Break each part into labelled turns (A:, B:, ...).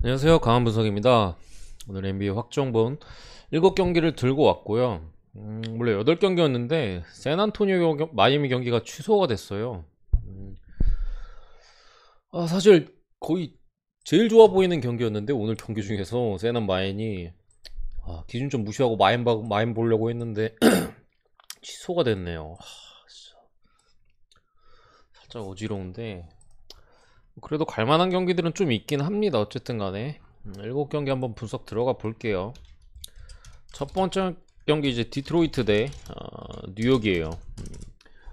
A: 안녕하세요. 강한분석입니다. 오늘 NBA 확정본 7경기를 들고 왔고요. 원래 8경기였는데 샌안토니오 마이애미 경기가 취소가 됐어요. 사실 거의 제일 좋아 보이는 경기였는데 오늘 경기 중에서 샌안 마인이 기준 좀 무시하고 마인 보려고 했는데 취소가 됐네요. 살짝 어지러운데 그래도 갈만한 경기들은 좀 있긴 합니다. 어쨌든 간에 7경기 한번 분석 들어가 볼게요. 첫 번째 경기 이제 디트로이트 대 뉴욕이에요.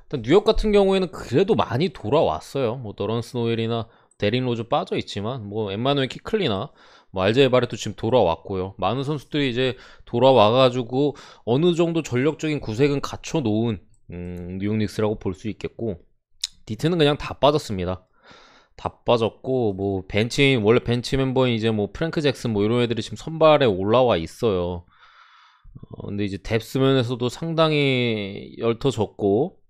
A: 일단 뉴욕 같은 경우에는 그래도 많이 돌아왔어요. 뭐 더런스 노엘이나 데린 로즈 빠져 있지만 뭐 엠마누엘 키클리나 뭐 알제이 바레도 지금 돌아왔고요. 많은 선수들이 이제 돌아와가지고 어느 정도 전력적인 구색은 갖춰 놓은 뉴욕 닉스라고 볼 수 있겠고, 디트는 그냥 다 빠졌습니다. 다 빠졌고, 뭐 원래 벤치 멤버인 이제 뭐 프랭크 잭슨 뭐 이런 애들이 지금 선발에 올라와 있어요. 근데 이제 뎁스 면에서도 상당히 옅어졌고,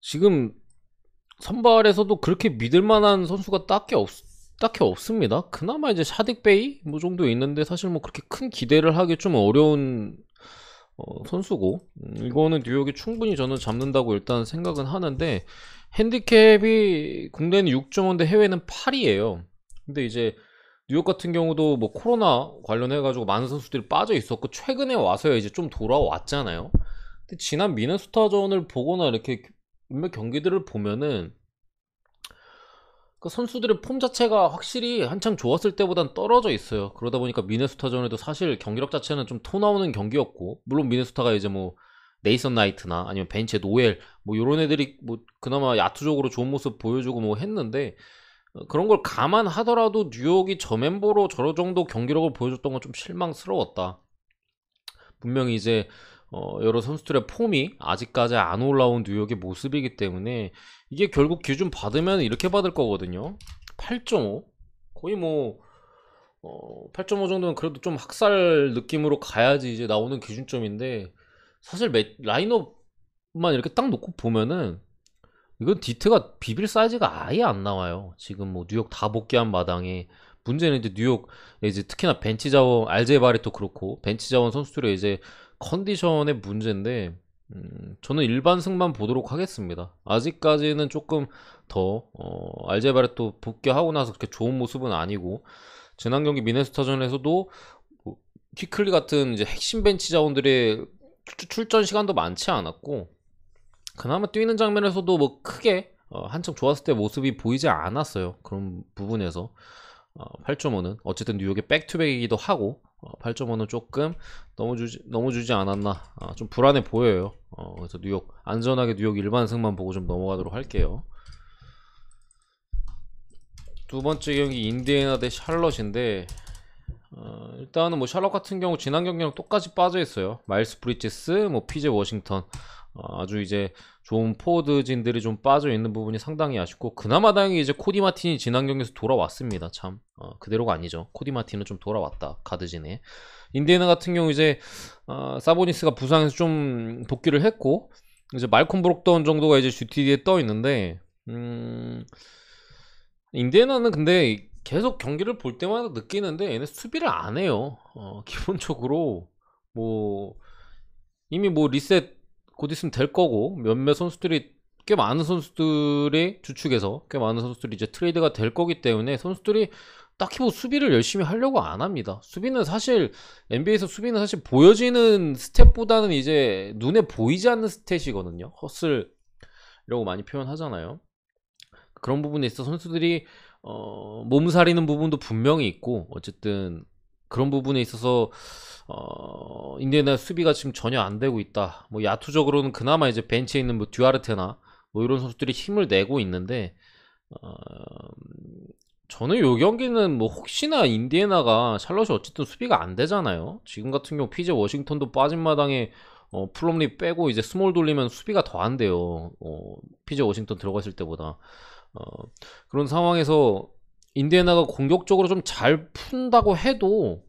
A: 지금 선발에서도 그렇게 믿을 만한 선수가 딱히 없습니다. 그나마 이제 샤딕 베이 뭐 정도 있는데 사실 뭐 그렇게 큰 기대를 하기 좀 어려운 선수고, 이거는 뉴욕이 충분히 저는 잡는다고 일단 생각은 하는데, 핸디캡이 국내는 6.5인데 해외는 8이에요. 근데 이제 뉴욕 같은 경우도 뭐 코로나 관련해가지고 많은 선수들이 빠져 있었고 최근에 와서야 이제 좀 돌아왔잖아요. 근데 지난 미네소타전을 보거나 이렇게 몇몇 경기들을 보면은 그 선수들의 폼 자체가 확실히 한창 좋았을 때보단 떨어져 있어요. 그러다 보니까 미네소타전에도 사실 경기력 자체는 좀 토 나오는 경기였고, 물론 미네소타가 이제 뭐 네이선 나이트나 아니면 벤치의 노엘 뭐 요런 애들이 뭐 그나마 야투적으로 좋은 모습 보여주고 뭐 했는데, 그런 걸 감안하더라도 뉴욕이 저 멤버로 저런 정도 경기력을 보여줬던 건 좀 실망스러웠다. 분명히 이제 여러 선수들의 폼이 아직까지 안 올라온 뉴욕의 모습이기 때문에 이게 결국 기준 받으면 이렇게 받을 거거든요. 8.5 거의 뭐 8.5 정도는 그래도 좀 학살 느낌으로 가야지 이제 나오는 기준점인데, 사실 라인업만 이렇게 딱 놓고 보면은 이건 디트가 비빌 사이즈가 아예 안 나와요. 지금 뭐 뉴욕 다 복귀한 마당에 문제는 이제 뉴욕 이제 특히나 벤치 자원 알제 바레도 그렇고 벤치 자원 선수들의 이제 컨디션의 문제인데, 저는 일반 승만 보도록 하겠습니다. 아직까지는 조금 더 알제 바레도 복귀하고 나서 그렇게 좋은 모습은 아니고, 지난 경기 미네소타전에서도 뭐 퀴클리 같은 이제 핵심 벤치 자원들의 출전 시간도 많지 않았고, 그나마 뛰는 장면에서도 뭐 크게 한창 좋았을 때 모습이 보이지 않았어요. 그런 부분에서 8.5는 어쨌든 뉴욕의 백투백이기도 하고, 8.5는 조금 너무 주지 않았나, 좀 불안해 보여요. 그래서 뉴욕 안전하게 뉴욕 일반 승만 보고 좀 넘어가도록 할게요. 두 번째 경기 인디애나 대 샬럿인데, 일단은 뭐 샬럿 같은 경우 지난 경기랑 똑같이 빠져 있어요. 마일스 브리지스, 뭐 피제 워싱턴, 아주 이제 좋은 포워드진들이 좀 빠져 있는 부분이 상당히 아쉽고, 그나마 다행히 이제 코디 마틴이 지난 경기에서 돌아왔습니다. 참 그대로가 아니죠. 코디 마틴은 좀 돌아왔다, 가드진에. 인디애나 같은 경우 이제 사보니스가 부상해서 좀 복귀를 했고, 이제 말콤 브록던 정도가 이제 GTD에 떠 있는데, 인디애나는 근데 계속 경기를 볼 때마다 느끼는데 얘네 수비를 안 해요. 기본적으로 뭐 이미 뭐 리셋 곧 있으면 될 거고, 몇몇 선수들이 꽤 많은 선수들의 주축에서 꽤 많은 선수들이 이제 트레이드가 될 거기 때문에 선수들이 딱히 뭐 수비를 열심히 하려고 안 합니다. 수비는 사실 NBA에서 수비는 사실 보여지는 스탯보다는 이제 눈에 보이지 않는 스탯이거든요. 허슬이라고 많이 표현하잖아요. 그런 부분에 있어 선수들이 몸살이는 부분도 분명히 있고, 어쨌든 그런 부분에 있어서 인디애나 수비가 지금 전혀 안 되고 있다. 뭐 야투적으로는 그나마 이제 벤치에 있는 뭐 듀아르테나 뭐 이런 선수들이 힘을 내고 있는데, 어, 저는 요 경기는 뭐 혹시나 인디애나가 샬럿이 어쨌든 수비가 안 되잖아요. 지금 같은 경우 피제 워싱턴도 빠진 마당에 플럼리 빼고 이제 스몰 돌리면 수비가 더 안 돼요. 피제 워싱턴 들어갔을 때보다. 어, 그런 상황에서 인디애나가 공격적으로 좀 잘 푼다고 해도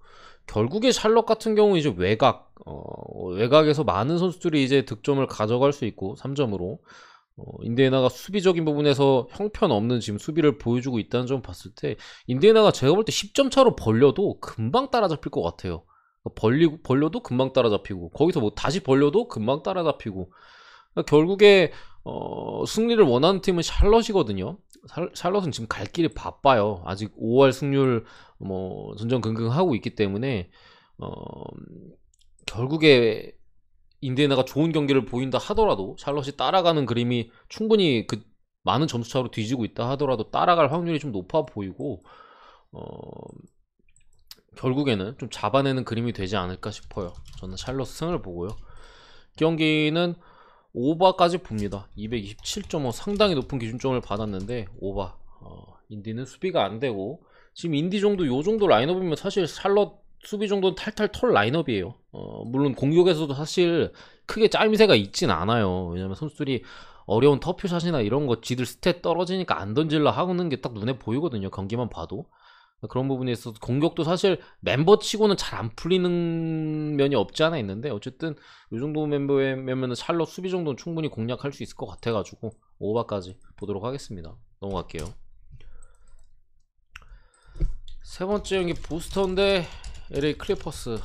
A: 결국에 샬럿 같은 경우 이제 외곽에서 많은 선수들이 이제 득점을 가져갈 수 있고 3점으로 인디애나가 수비적인 부분에서 형편없는 지금 수비를 보여주고 있다는 점 봤을 때 인디애나가 제가 볼 때 10점 차로 벌려도 금방 따라잡힐 것 같아요. 벌려도 금방 따라잡히고 거기서 뭐 다시 벌려도 금방 따라잡히고 그러니까 결국에 승리를 원하는 팀은 샬럿이거든요. 샬럿은 지금 갈 길이 바빠요. 아직 5할 승률 뭐 전전긍긍하고 있기 때문에 결국에 인디애나가 좋은 경기를 보인다 하더라도 샬럿이 따라가는 그림이 충분히 그 많은 점수차로 뒤지고 있다 하더라도 따라갈 확률이 좀 높아 보이고 결국에는 좀 잡아내는 그림이 되지 않을까 싶어요. 저는 샬럿 승을 보고요. 경기는 오바까지 봅니다. 227.5 상당히 높은 기준점을 받았는데 오바. 인디는 수비가 안 되고 지금 인디 정도 요 정도 라인업이면 사실 샬럿 수비 정도는 탈탈 털 라인업이에요. 물론 공격에서도 사실 크게 짜임새가 있진 않아요. 왜냐면 선수들이 어려운 터프샷이나 이런 거 지들 스탯 떨어지니까 안 던질라 하는 게 딱 눈에 보이거든요. 경기만 봐도. 그런 부분에 있어서 공격도 사실 멤버 치고는 잘 안 풀리는 면이 없지 않아 있는데 어쨌든 이 정도 멤버면 샬럿 수비 정도는 충분히 공략할 수 있을 것 같아가지고 오바까지 보도록 하겠습니다. 넘어갈게요. 세 번째 경기 보스턴 대 LA 클리퍼스.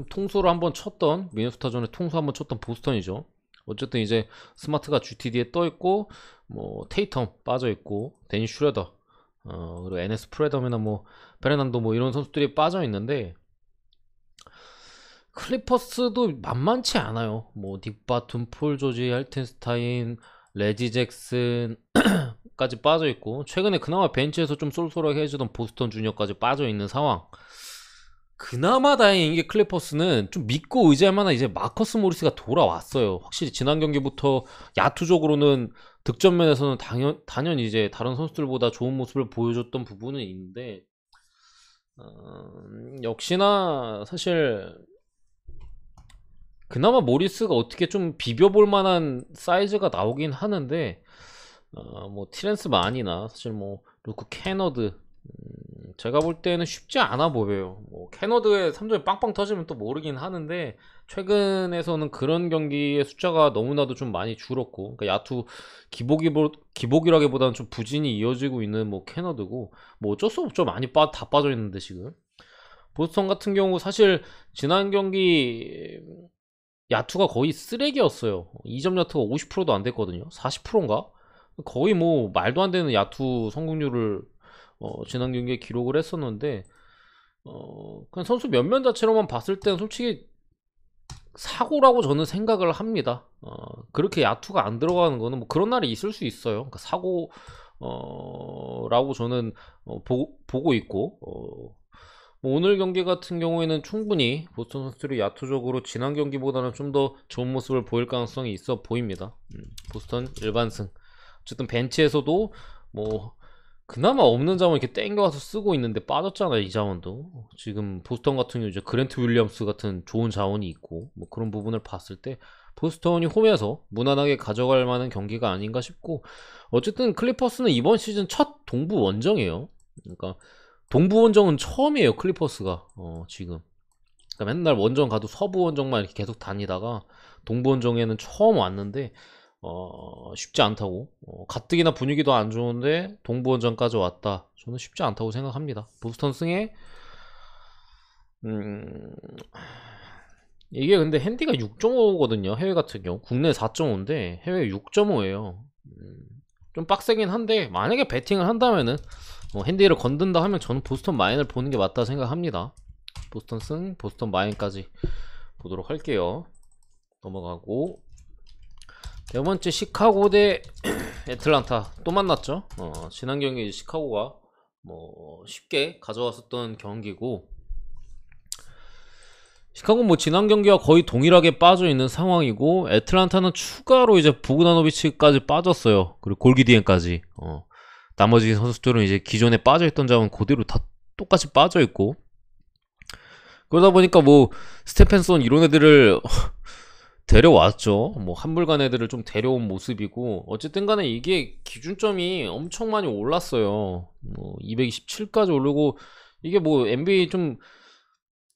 A: 통수를 한번 쳤던 미네소타전에 통수 한번 쳤던 보스턴이죠. 어쨌든 이제 스마트가 GTD에 떠있고 뭐 테이텀 빠져있고 데니 슈레더 그리고 NS 프레덤이나 뭐 베르난도 뭐 이런 선수들이 빠져있는데 클리퍼스도 만만치 않아요. 뭐 닉 바툼, 폴 조지, 할텐스타인, 레지 잭슨 까지 빠져있고 최근에 그나마 벤치에서 좀 쏠쏠하게 해주던 보스턴 주니어까지 빠져있는 상황. 그나마 다행인 게 클리퍼스는 좀 믿고 의지할 만한 이제 마커스 모리스가 돌아왔어요. 확실히 지난 경기부터 야투적으로는 득점 면에서는 당연히 이제 다른 선수들보다 좋은 모습을 보여줬던 부분은 있는데 역시나 사실 그나마 모리스가 어떻게 좀 비벼볼 만한 사이즈가 나오긴 하는데 뭐 티렌스 만이나 사실 뭐 루크 캐너드 제가 볼 때는 쉽지 않아 보여요. 뭐 캐너드에 3점이 빵빵 터지면 또 모르긴 하는데 최근에서는 그런 경기의 숫자가 너무나도 좀 많이 줄었고 그러니까 야투 기복이라기보다는 좀 부진이 이어지고 있는 뭐 캐너드고 뭐 어쩔 수 없죠. 많이 다 빠져 있는데 지금 보스턴 같은 경우 사실 지난 경기 야투가 거의 쓰레기였어요. 2점 야투가 50%도 안 됐거든요. 40%인가? 거의 뭐 말도 안 되는 야투 성공률을 지난 경기에 기록을 했었는데 그냥 선수 면면 자체로만 봤을 때는 솔직히 사고라고 저는 생각을 합니다. 그렇게 야투가 안 들어가는 거는 뭐 그런 날이 있을 수 있어요. 그러니까 사고 라고 저는 보고 있고 뭐 오늘 경기 같은 경우에는 충분히 보스턴 선수들이 야투적으로 지난 경기보다는 좀 더 좋은 모습을 보일 가능성이 있어 보입니다. 보스턴 일반승. 어쨌든 벤치에서도 뭐 그나마 없는 자원 이렇게 땡겨와서 쓰고 있는데 빠졌잖아요. 이 자원도 지금 보스턴 같은 경우 이제 그랜트 윌리엄스 같은 좋은 자원이 있고 뭐 그런 부분을 봤을 때 보스턴이 홈에서 무난하게 가져갈 만한 경기가 아닌가 싶고 어쨌든 클리퍼스는 이번 시즌 첫 동부 원정이에요. 그러니까 동부 원정은 처음이에요. 클리퍼스가 지금 그러니까 맨날 원정 가도 서부 원정만 이렇게 계속 다니다가 동부 원정에는 처음 왔는데 쉽지 않다고 가뜩이나 분위기도 안 좋은데 동부원전까지 왔다. 저는 쉽지 않다고 생각합니다. 보스턴 승에 이게 근데 핸디가 6.5거든요. 해외 같은 경우 국내 4.5인데 해외 6.5예요. 좀 빡세긴 한데 만약에 배팅을 한다면은 핸디를 건든다 하면 저는 보스턴 마인을 보는 게 맞다 생각합니다. 보스턴 승, 보스턴 마인까지 보도록 할게요. 넘어가고 네 번째 시카고 대 애틀란타 또 만났죠. 지난 경기 시카고가 뭐 쉽게 가져왔었던 경기고 시카고는 뭐 지난 경기와 거의 동일하게 빠져있는 상황이고 애틀란타는 추가로 이제 보그다노비치까지 빠졌어요. 그리고 골기디엔까지 나머지 선수들은 이제 기존에 빠져있던 자원 그대로 다 똑같이 빠져있고 그러다 보니까 뭐 스테펜슨 이런 애들을 데려왔죠. 뭐 한물간 애들을 좀 데려온 모습이고 어쨌든 간에 이게 기준점이 엄청 많이 올랐어요. 뭐 227까지 오르고 이게 뭐 NBA 좀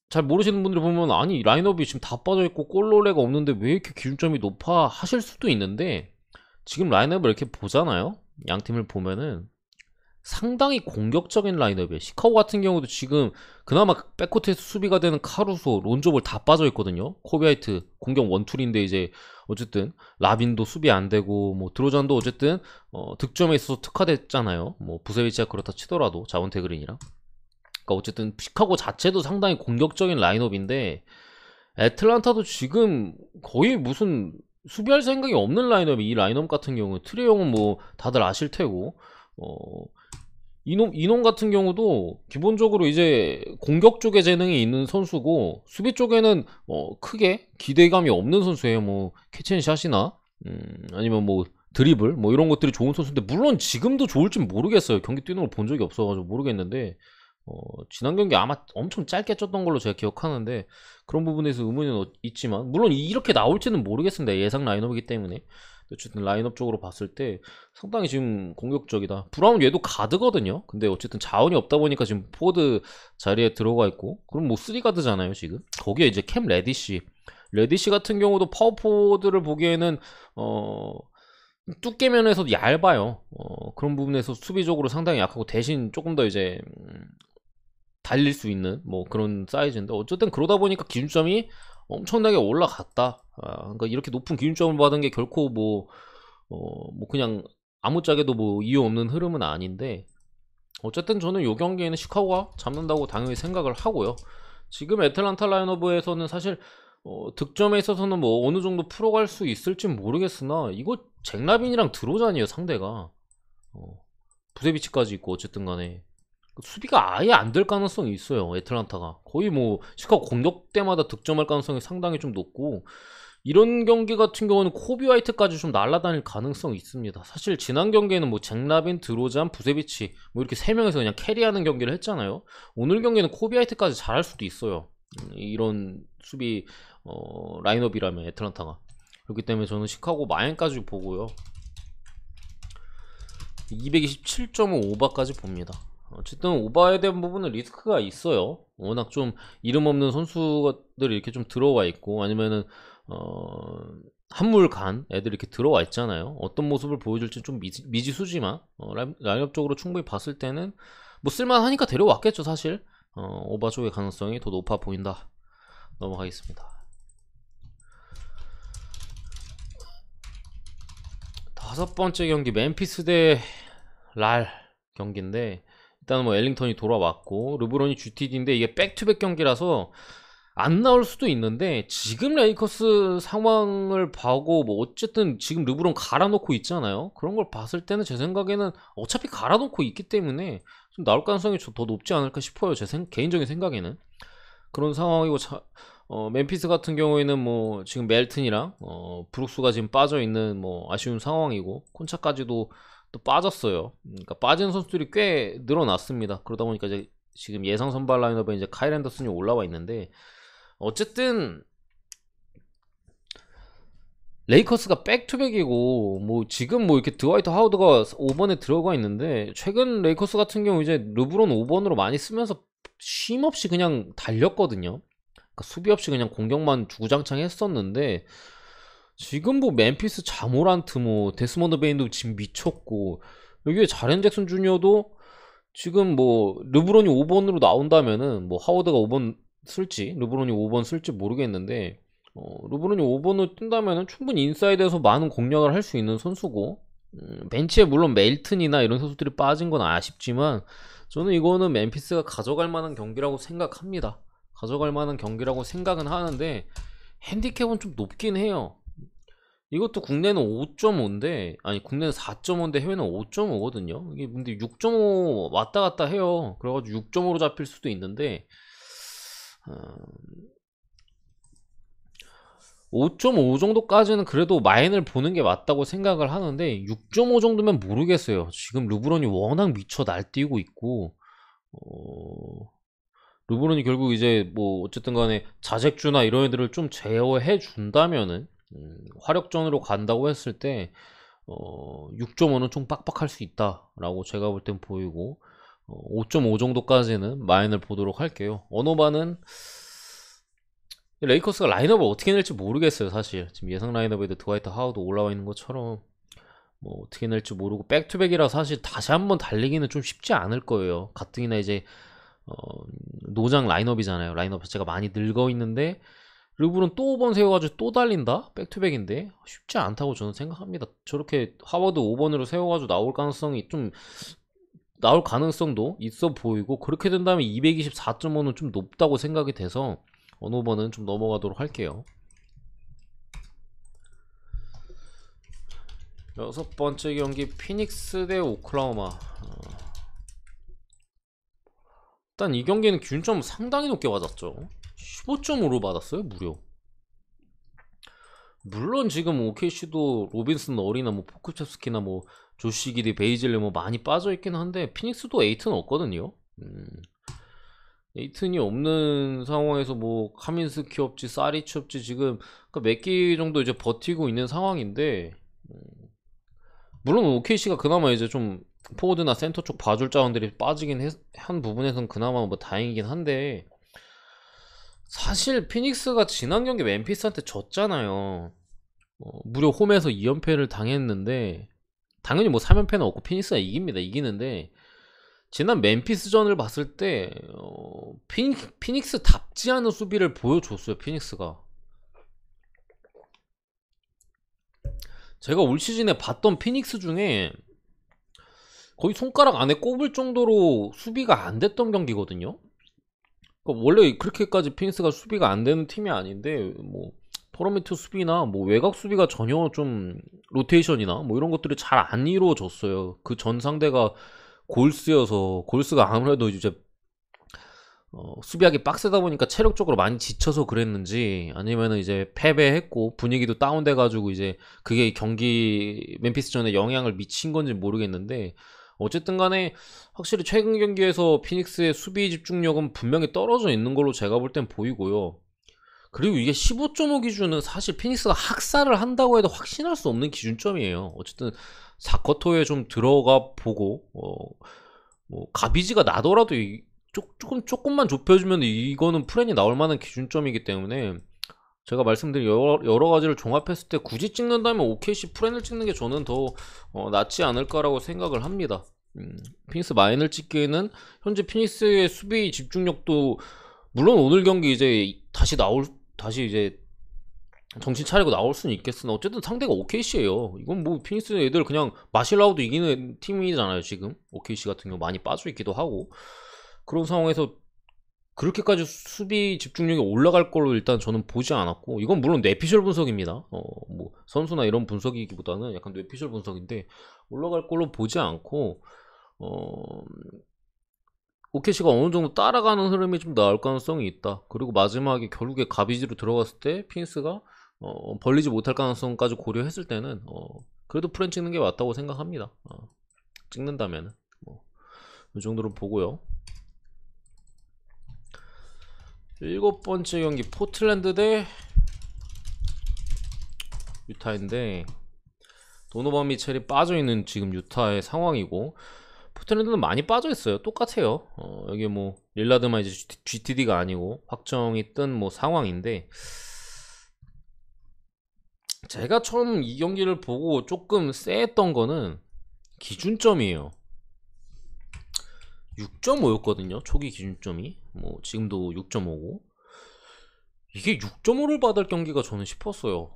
A: 잘 모르시는 분들 보면 아니 라인업이 지금 다 빠져있고 골로레가 없는데 왜 이렇게 기준점이 높아 하실 수도 있는데 지금 라인업을 이렇게 보잖아요. 양 팀을 보면은 상당히 공격적인 라인업이에요. 시카고 같은 경우도 지금 그나마 백코트에서 수비가 되는 카루소, 론조볼 다 빠져 있거든요. 코비아이트 공격 원툴인데 이제 어쨌든 라빈도 수비 안 되고 뭐 드로잔도 어쨌든 득점에 있어서 특화됐잖아요. 뭐 부세비치가 그렇다 치더라도 자원테그린이랑. 그러니까 어쨌든 시카고 자체도 상당히 공격적인 라인업인데 애틀란타도 지금 거의 무슨 수비할 생각이 없는 라인업이 이 라인업 같은 경우 트레 형은 뭐 다들 아실 테고 이놈 같은 경우도 기본적으로 이제 공격 쪽에 재능이 있는 선수고 수비 쪽에는 크게 기대감이 없는 선수예요. 뭐 캐치앤샷이나 아니면 뭐 드리블 뭐 이런 것들이 좋은 선수인데 물론 지금도 좋을진 모르겠어요. 경기 뛰는 걸 본 적이 없어가지고 모르겠는데 지난 경기 아마 엄청 짧게 쪘던 걸로 제가 기억하는데 그런 부분에서 의문은 있지만 물론 이렇게 나올지는 모르겠습니다. 예상 라인업이기 때문에. 어쨌든 라인업 쪽으로 봤을 때 상당히 지금 공격적이다. 브라운 얘도 가드거든요. 근데 어쨌든 자원이 없다 보니까 지금 포워드 자리에 들어가 있고 그럼 뭐 3가드잖아요 지금. 거기에 이제 캠 레디시 같은 경우도 파워포워드를 보기에는 뚜께면에서도 얇아요. 그런 부분에서 수비적으로 상당히 약하고 대신 조금 더 이제 달릴 수 있는 뭐 그런 사이즈인데 어쨌든 그러다 보니까 기준점이 엄청나게 올라갔다. 그러니까 이렇게 높은 기준점을 받은 게 결코 뭐 그냥 아무짝에도 뭐 이유 없는 흐름은 아닌데 어쨌든 저는 요 경기에는 시카고가 잡는다고 당연히 생각을 하고요. 지금 애틀란타 라인업에서는 사실 득점에 있어서는 뭐 어느 정도 풀어갈 수 있을진 모르겠으나 이거 잭라빈이랑 드로잔이에요 상대가. 부세비치까지 있고 어쨌든 간에 수비가 아예 안 될 가능성이 있어요. 애틀란타가 거의 뭐 시카고 공격 때마다 득점할 가능성이 상당히 좀 높고 이런 경기 같은 경우는 코비 화이트까지 좀 날아다닐 가능성이 있습니다. 사실 지난 경기에는 뭐 잭라빈, 드로잔, 부세비치 뭐 이렇게 3명에서 그냥 캐리하는 경기를 했잖아요. 오늘 경기는 코비 화이트까지 잘할 수도 있어요. 이런 수비 라인업이라면 애틀란타가. 그렇기 때문에 저는 시카고 마인까지 보고요. 227.5 오버까지 봅니다. 어쨌든 오버에 대한 부분은 리스크가 있어요. 워낙 좀 이름 없는 선수들이 이렇게 좀 들어와 있고 아니면은 한물 간 애들이 이렇게 들어와 있잖아요. 어떤 모습을 보여줄지 좀 미지수지만 라인업적으로 충분히 봤을 때는 뭐 쓸만하니까 데려왔겠죠 사실. 오버 쪽의 가능성이 더 높아 보인다. 넘어가겠습니다. 5번째 경기 멤피스 대 랄 경기인데 일단은 뭐 엘링턴이 돌아왔고 르브론이 GTD인데 이게 백투백 경기라서 안 나올 수도 있는데 지금 레이커스 상황을 봐고 뭐 어쨌든 지금 르브론 갈아놓고 있잖아요. 그런 걸 봤을 때는 제 생각에는 어차피 갈아놓고 있기 때문에 좀 나올 가능성이 더 높지 않을까 싶어요. 제 개인적인 생각에는 그런 상황이고 멤피스 같은 경우에는 뭐 지금 멜튼이랑 브룩스가 지금 빠져있는 뭐 아쉬운 상황이고 콘차까지도 또 빠졌어요. 그러니까 빠진 선수들이 꽤 늘어났습니다. 그러다 보니까 이제 지금 예상 선발 라인업에 이제 카일 앤더슨이 올라와 있는데 어쨌든 레이커스가 백투백이고 뭐 지금 뭐 이렇게 드와이트 하워드가 5번에 들어가 있는데 최근 레이커스 같은 경우 이제 르브론 5번으로 많이 쓰면서 쉼없이 그냥 달렸거든요. 그러니까 수비 없이 그냥 공격만 주구장창 했었는데 지금 뭐 멤피스 자모란트 뭐 데스몬드 베인도 지금 미쳤고 여기에 자렌 잭슨 주니어도 지금 뭐 르브론이 5번으로 나온다면은 뭐 하워드가 5번 쓸지 르브론이 5번 쓸지 모르겠는데 르브론이 5번으로 뜬다면은 충분히 인사이드에서 많은 공략을 할 수 있는 선수고 벤치에 물론 멜튼이나 이런 선수들이 빠진 건 아쉽지만 저는 이거는 멤피스가 가져갈 만한 경기라고 생각합니다. 가져갈 만한 경기라고 생각은 하는데 핸디캡은 좀 높긴 해요. 이것도 국내는 5.5인데 아니 국내는 4.5인데 해외는 5.5거든요. 이게 근데 6.5 왔다 갔다 해요. 그래가지고 6.5로 잡힐 수도 있는데 5.5 정도까지는 그래도 마인을 보는 게 맞다고 생각을 하는데 6.5 정도면 모르겠어요. 지금 르브론이 워낙 미쳐 날뛰고 있고 르브론이 결국 이제 뭐 어쨌든 간에 자책주나 이런 애들을 좀 제어해 준다면은 화력전으로 간다고 했을 때 6.5는 좀 빡빡할 수 있다라고 제가 볼 땐 보이고 5.5 정도까지는 마인을 보도록 할게요. 언어반은 레이커스가 라인업을 어떻게 낼지 모르겠어요. 사실 지금 예상 라인업에도 드와이트 하워드 올라와 있는 것처럼 뭐 어떻게 낼지 모르고 백투백이라 사실 다시 한번 달리기는 좀 쉽지 않을 거예요. 가뜩이나 이제 어, 노장 라인업이잖아요. 라인업 자체가 많이 늙어 있는데 르브론 또 5번 세워가지고 또 달린다? 백투백인데 쉽지 않다고 저는 생각합니다. 저렇게 하워드 5번으로 세워가지고 나올 가능성도 있어 보이고, 그렇게 된다면 224.5는 좀 높다고 생각이 돼서 어느 번은 좀 넘어가도록 할게요. 여섯 번째 경기 피닉스 대 오클라호마. 일단 이 경기는 균점 상당히 높게 맞았죠. 15.5로 받았어요, 무려. 물론 지금 OKC도 로빈슨 어리나 뭐 포크체스키나 뭐 조시 기디 베이즐리 뭐 많이 빠져있긴 한데 피닉스도 에이튼 없거든요. 에이튼이 없는 상황에서 뭐 카민스키 없지, 사리치 없지, 지금 몇 기 정도 이제 버티고 있는 상황인데, 물론 OKC가 그나마 이제 좀 포워드나 센터 쪽 봐줄 자원들이 빠지긴 한 부분에선 그나마 뭐 다행이긴 한데, 사실 피닉스가 지난 경기 멤피스한테 졌잖아요. 무려 홈에서 2연패를 당했는데, 당연히 뭐 3연패는 없고 피닉스가 이기는데, 지난 멤피스전을 봤을 때 피닉스답지 않은 수비를 보여줬어요. 피닉스가 제가 올 시즌에 봤던 피닉스 중에 거의 손가락 안에 꼽을 정도로 수비가 안 됐던 경기거든요. 그러니까 원래 그렇게까지 피닉스가 수비가 안 되는 팀이 아닌데, 뭐 토너먼트 수비나 뭐 외곽 수비가 전혀 좀 로테이션이나 뭐 이런 것들이 잘 안 이루어졌어요. 그 전 상대가 골스여서, 골스가 아무래도 이제 수비하기 빡세다 보니까 체력적으로 많이 지쳐서 그랬는지, 아니면은 이제 패배했고 분위기도 다운돼가지고 이제 그게 경기 멤피스전에 영향을 미친 건지 모르겠는데, 어쨌든 간에 확실히 최근 경기에서 피닉스의 수비 집중력은 분명히 떨어져 있는 걸로 제가 볼 땐 보이고요. 그리고 이게 15.5 기준은 사실 피닉스가 학살을 한다고 해도 확신할 수 없는 기준점이에요. 어쨌든 4쿼터에 좀 들어가 보고 뭐 가비지가 나더라도 조금만 좁혀주면 이거는 프렌이 나올 만한 기준점이기 때문에, 제가 말씀드린 여러 가지를 종합했을 때 굳이 찍는다면 OKC 프렌을 찍는 게 저는 더 낫지 않을까라고 생각을 합니다. 피닉스 마인을 찍기에는 현재 피닉스의 수비 집중력도, 물론 오늘 경기 이제 다시 이제 정신 차리고 나올 수는 있겠으나 어쨌든 상대가 OKC예요. 이건 뭐 피닉스 애들 그냥 마실라우도 이기는 팀이잖아요. 지금 OKC 같은 경우 많이 빠져 있기도 하고, 그런 상황에서 그렇게까지 수비 집중력이 올라갈 걸로 일단 저는 보지 않았고, 이건 물론 뇌피셜 분석입니다. 뭐 선수나 이런 분석이기보다는 약간 뇌피셜 분석인데, 올라갈 걸로 보지 않고 OKC가 어느 정도 따라가는 흐름이 좀 나올 가능성이 있다. 그리고 마지막에 결국에 가비지로 들어갔을 때 피닉스가 벌리지 못할 가능성까지 고려했을 때는 그래도 프렌 찍는 게 맞다고 생각합니다. 찍는다면은 이 정도로 보고요. 일곱 번째 경기 포틀랜드 대 유타인데, 도노반 미첼이 빠져있는 지금 유타의 상황이고, 포틀랜드는 많이 빠져있어요. 똑같아요. 여기 뭐 릴라드만 이제 GTD가 아니고 확정이 뜬 뭐 상황인데, 제가 처음 이 경기를 보고 조금 쎄했던 거는 기준점이에요. 6.5였거든요 초기 기준점이. 뭐 지금도 6.5고, 이게 6.5를 받을 경기가 저는 싶었어요.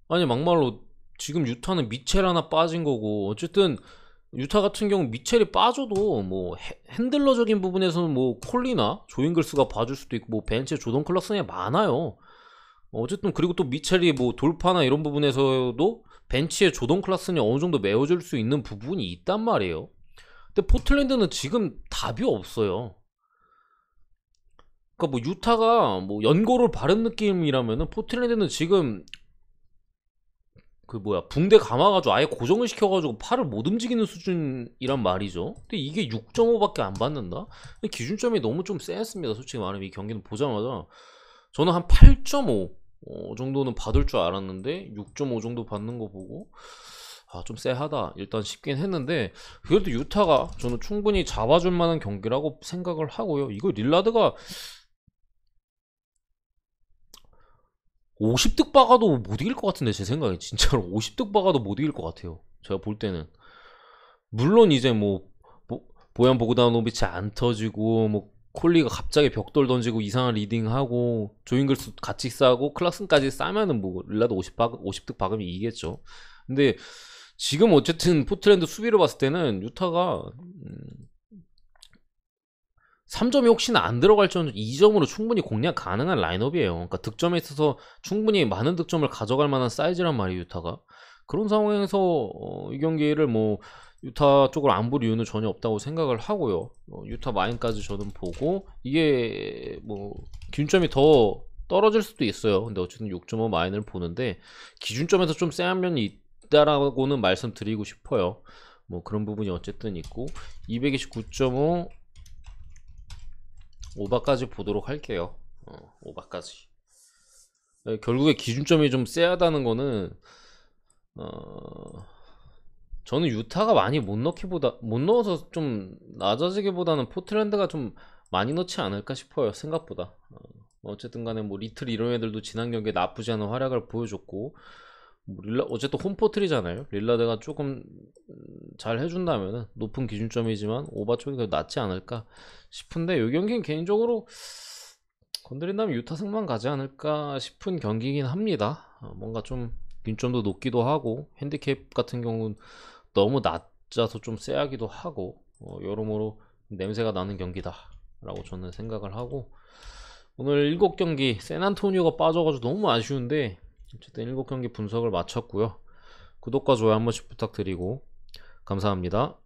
A: 아니 막말로 지금 유타는 미첼 하나 빠진 거고, 어쨌든 유타 같은 경우 미첼이 빠져도 뭐 핸들러적인 부분에서는 뭐 콜리나 조잉글스가 봐줄 수도 있고, 뭐 벤치에 조던 클락슨이 많아요. 어쨌든 그리고 또 미첼이 뭐 돌파나 이런 부분에서도 벤치에 조던 클락슨이 어느 정도 메워줄 수 있는 부분이 있단 말이에요. 근데 포틀랜드는 지금 답이 없어요. 그러니까 뭐 유타가 뭐 연고를 바른 느낌이라면은, 포틀랜드는 지금 붕대 감아가지고 아예 고정을 시켜가지고 팔을 못 움직이는 수준이란 말이죠. 근데 이게 6.5밖에 안 받는다? 기준점이 너무 좀 쎄했습니다. 솔직히 말하면 이 경기는 보자마자 저는 한 8.5 정도는 받을 줄 알았는데 6.5 정도 받는 거 보고 좀 쎄하다 일단 싶긴 했는데, 그래도 유타가 저는 충분히 잡아줄 만한 경기라고 생각을 하고요. 이거 릴라드가 50득 박아도 못 이길 것 같은데, 제 생각에 진짜로 50득 박아도 못 이길 것 같아요. 제가 볼 때는. 물론 이제 뭐 보얀 보그다노비치 안 터지고, 뭐 콜리가 갑자기 벽돌 던지고 이상한 리딩하고 조잉글스 같이 싸고 클락슨까지 싸면은 뭐 릴라드 50득 박으면 이기겠죠. 근데 지금 어쨌든 포트랜드 수비를 봤을 때는 유타가 3점이 혹시나 안 들어갈 정도 2점으로 충분히 공략 가능한 라인업이에요. 그러니까 득점에 있어서 충분히 많은 득점을 가져갈 만한 사이즈란 말이에요, 유타가. 그런 상황에서 이 경기를 뭐 유타 쪽을 안 볼 이유는 전혀 없다고 생각을 하고요. 유타 마인까지 저는 보고, 이게 뭐 기준점이 더 떨어질 수도 있어요. 근데 어쨌든 6.5 마인을 보는데 기준점에서 좀 쎄한 면이 있다라고는 말씀드리고 싶어요. 뭐 그런 부분이 어쨌든 있고, 229.5 오바까지 보도록 할게요. 오바까지. 결국에 기준점이 좀 쎄하다는 거는 저는 유타가 많이 못 넣어서 좀 낮아지기보다는 포트랜드가 좀 많이 넣지 않을까 싶어요. 생각보다. 어쨌든 간에 뭐 리틀 이런 애들도 지난 경기에 나쁘지 않은 활약을 보여줬고, 뭐 어쨌든 홈포트리잖아요. 릴라드가 조금 잘 해준다면은 높은 기준점이지만 오바 쪽이 더 낫지 않을까 싶은데, 이 경기는 개인적으로 건드린다면 유타 승만 가지 않을까 싶은 경기이긴 합니다. 뭔가 좀 균점도 높기도 하고, 핸디캡 같은 경우는 너무 낮아서 좀 쎄하기도 하고, 여러모로 냄새가 나는 경기다 라고 저는 생각을 하고, 오늘 7경기 샌안토니오가 빠져가지고 너무 아쉬운데 어쨌든 7경기 분석을 마쳤고요. 구독과 좋아요 한 번씩 부탁드리고 감사합니다.